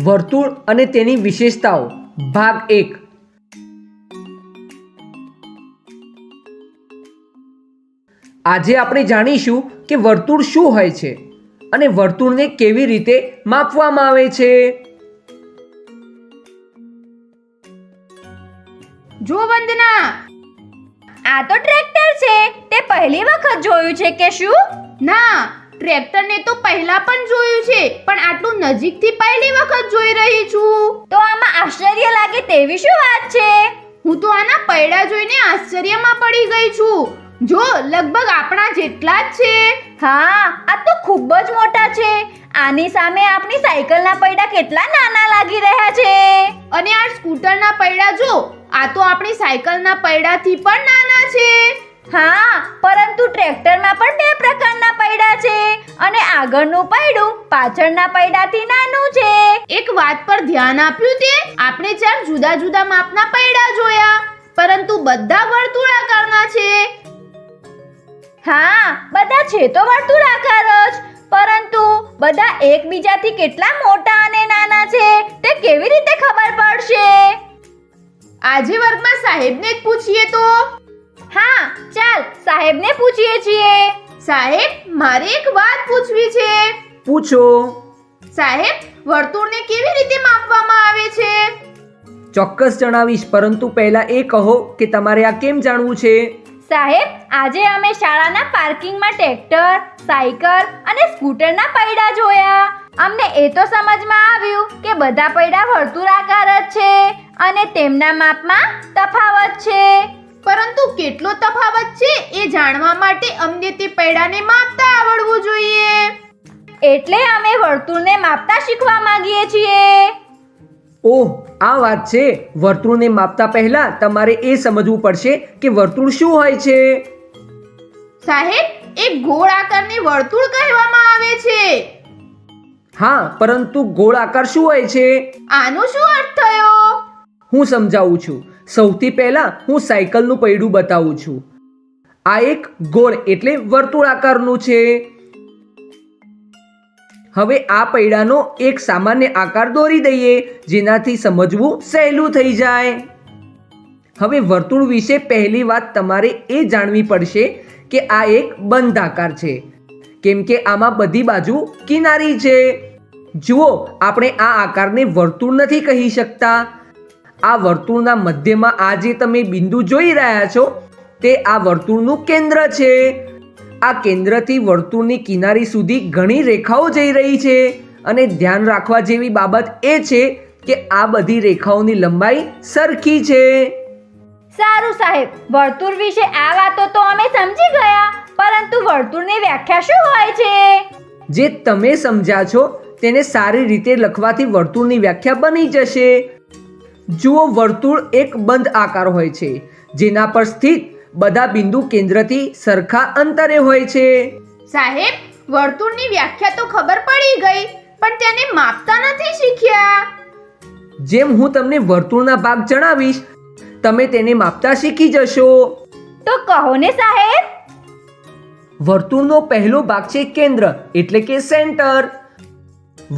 વર્તુળ અને તેની વિશેષતાઓ ભાગ 1। આજે આપણે જાણીશું કે વર્તુળ શું હોય છે અને વર્તુળને કેવી રીતે માપવામાં આવે છે। જો વંદના, આ તો ટ્રેક્ટર છે, તે પહેલી વખત જોયું છે કે શું? ના, ટ્રેક્ટરને તો પહેલા પણ જોયું છે, પણ આટલું નજીકથી પહેલી વખત જોઈ રહી છું। તો આમાં આશ્ચર્ય લાગે તેવી શું વાત છે? હું તો આના પૈડા જોઈને આશ્ચર્યમાં પડી ગઈ છું। જો લગભગ આપણા જેટલા જ છે। હા, આ તો ખૂબ જ મોટા છે। આની સામે આપણી સાયકલના પૈડા કેટલા નાના લાગી રહ્યા છે। અને આ સ્કૂટરના પૈડા જો, આ તો આપણી સાયકલના પૈડાથી પણ નાના છે। હા, પરંતુ ટ્રેક્ટરમાં પણ બે પ્રકારના પૈડા છે અને આગળનું પૈડું પાછળના પૈડાથી નાનું છે। એક વાત પર ધ્યાન આપ્યું તે? આપણે 4 જુદા જુદા માપના પૈડા જોયા, પરંતુ બધા વર્તુળાકારના છે। હા, બધા છે તો વર્તુળાકાર જ, પરંતુ બધા એકબીજાથી કેટલા મોટા અને નાના છે તે કેવી રીતે ખબર પડશે? આજે વર્ગમાં સાહેબને જ પૂછીએ તો? હા, ચાલ સાહેબને પૂછીએ છીએ। સાહેબ, મારે એક વાત પૂછવી છે। પૂછો। સાહેબ, વર્તુળને કેવી રીતે માપવામાં આવે છે? ચોક્કસ જણાવીશ, પરંતુ પહેલા એ કહો કે તમારે આ કેમ જાણવું છે? સાહેબ, આજે અમે શાળાના પાર્કિંગમાં ટ્રેક્ટર, સાયકલ અને સ્કૂટરના પૈડા જોયા। અમને એ તો સમજમાં આવ્યું કે બધા પૈડા વર્તુળાકાર જ છે અને તેમના માપમાં તફાવત છે। પરંતુ કેટલો તફાવત છે એ જાણવા માટે અમને તે પૈડાને માપતા આવડવું જોઈએ। એટલે અમે વર્તુળને માપતા શીખવા માંગીએ છીએ। ઓહ, આ વાત છે। વર્તુળને માપતા પહેલા તમારે એ સમજવું પડશે કે વર્તુળ શું હોય છે। સાહેબ, એક ગોળ આકારને વર્તુળ કહેવામાં આવે છે। હા, પરંતુ ગોળ આકાર શું હોય છે? આનો શું અર્થ થયો? હું સમજાવું છું। સૌથી પહેલા હું સાયકલનું પૈડું બતાવું છું। આ એક ગોળ એટલે વર્તુળાકારનું છે। હવે આ પૈડાનો એક સામાન્ય આકાર દોરી દઈએ, જેનાથી સમજવું સહેલું થઈ જાય। હવે વર્તુળ વિશે પહેલી વાત તમારે એ જાણવી પડશે કે આ એક બંધ આકાર છે, કેમ કે આમાં બધી બાજુ કિનારી છે। જુઓ, આપણે આ આકારને વર્તુળ નથી કહી શકતા। આ વર્તુળના મધ્યમાં આ જે તમે બિંદુ જોઈ રહ્યા છો તે આ વર્તુળનું કેન્દ્ર છે। આ કેન્દ્રથી વર્તુળની કિનારી સુધી ઘણી રેખાઓ જઈ રહી છે અને ધ્યાન રાખવા જેવી બાબત એ છે કે આ બધી રેખાઓની લંબાઈ સરખી છે। સારું સાહેબ, વર્તુળ વિશે આ વાતો તો અમે સમજી ગયા, પરંતુ વર્તુળની વ્યાખ્યા શું હોય છે? જે તમે સમજ્યા છો તેને સારી રીતે લખવાથી વર્તુળની વ્યાખ્યા બની જશે। જુઓ, વર્તુળ એક બંધ આકાર હોય છે જેના પર સ્થિત બધા બિંદુ કેન્દ્રથી સરખા અંતરે હોય છે। સાહેબ, વર્તુળની વ્યાખ્યા તો ખબર પડી ગઈ, પણ તેને માપતા નથી શીખ્યા। જેમ હું તમને વર્તુળના ભાગ જણાવીશ, તમે તેને માપતા શીખી જશો। તો કહો ને સાહેબ। વર્તુળનો પહેલો ભાગ છે કેન્દ્ર એટલે કે સેન્ટર।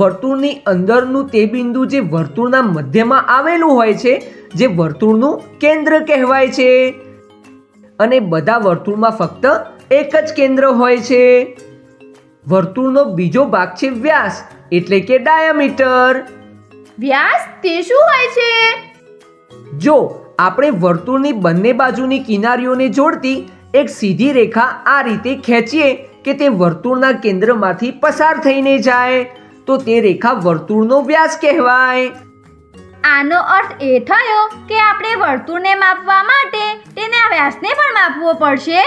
વર્તુળની અંદરનું તે બિંદુ જે વર્તુળના મધ્યમાં આવેલું હોય છે, જે વર્તુળનું કેન્દ્ર કહેવાય છે। અને બધા વર્તુળમાં ફક્ત એક જ કેન્દ્ર હોય છે। વર્તુળનો બીજો ભાગ છે વ્યાસ એટલે કે ડાયામીટર। વ્યાસ તે શું હોય છે? જો આપણે વર્તુળની બંને બાજુની કિનારીઓને જોડતી એક સીધી રેખા આ રીતે ખેંચીએ કે તે વર્તુળના કેન્દ્રમાંથી પસાર થઈને જાય તો તે રેખા વર્તુળનો વ્યાસ કહેવાય। આનો અર્થ એ થયો કે આપણે વર્તુળને માપવા માટે તેના વ્યાસને પણ માપવો પડશે।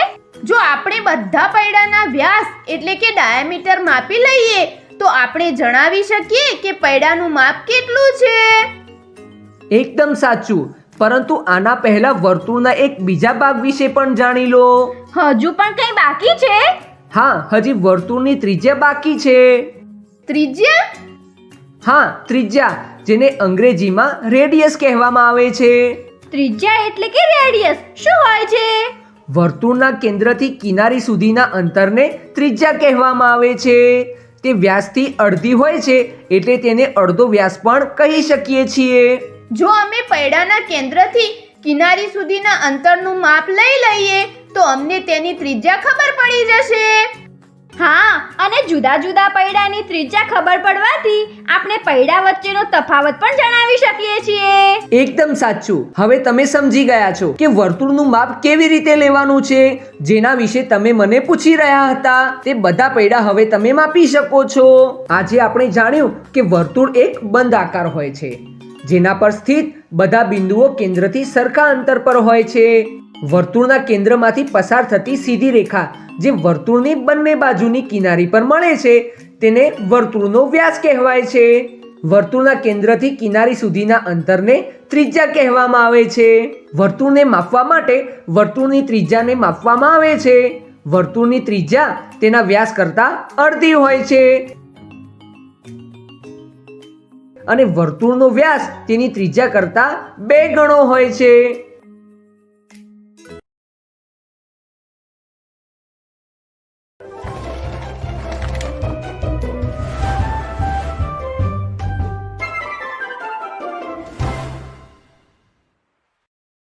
જો આપણે બધા પૈડાના વ્યાસ એટલે કે ડાયામીટર માપી લઈએ તો આપણે જણાવી શકીએ કે પૈડાનું માપ કેટલું છે। એકદમ સાચું, પરંતુ આના પહેલા વર્તુળના એક બીજા ભાગ વિશે પણ જાણી લો। હજુ પણ કંઈ બાકી છે? હા, હજી વર્તુળની ત્રિજ્યા બાકી છે। ત્રિજ્યા? હા, ત્રિજ્યા, જેને અંગ્રેજીમાં રેડિયસ કહેવામાં આવે છે। ત્રિજ્યા એટલે કે રેડિયસ શું હોય છે? વર્તુળના કેન્દ્રથી કિનારી સુધીના અંતરને ત્રિજ્યા કહેવામાં આવે છે। તે વ્યાસથી અડધી હોય છે, એટલે તેને અડધો વ્યાસ પણ કહી શકીએ છીએ. જો અમે પૈડાના કેન્દ્રથી કિનારી સુધીના અંતરનું માપ લઈ લઈએ તો અમને તેની ત્રિજ્યા ખબર પડી જશે. હા, અને જુદા જુદા પૈડાની ત્રિજ્યા ખબર પડવાથી આપણે પૈડા વચ્ચેનો તફાવત પણ જણાવી શકીએ છીએ. એકદમ સાચું. હવે તમે સમજી ગયા છો કે વર્તુળનું માપ કેવી રીતે લેવાનું છે, જેના વિશે તમે મને પૂછી રહ્યા હતા. તે બધા પૈડા હવે તમે માપી શકો છો. આજે આપણે જાણ્યું કે વર્તુળ એક બંધ આકાર હોય છે, જેના પર સ્થિત બધા બિંદુઓ કેન્દ્રથી સરખા અંતર પર હોય છે. વર્તુળના કેન્દ્રમાંથી પસાર થતી સીધી રેખા જે વર્તુળની બંને બાજુની કિનારી પર મળે છે તેને વર્તુળનો વ્યાસ કહેવાય છે. વર્તુળના કેન્દ્રથી કિનારી સુધીના અંતરને ત્રિજ્યા કહેવામાં આવે છે. વર્તુળને માપવા માટે વર્તુળની ત્રિજ્યાને માપવામાં આવે છે. વર્તુળની ત્રિજ્યા તેના વ્યાસ કરતાં અડધી હોય છે અને વર્તુળનો વ્યાસ તેની ત્રિજ્યા કરતાં 2 ગણો હોય છે.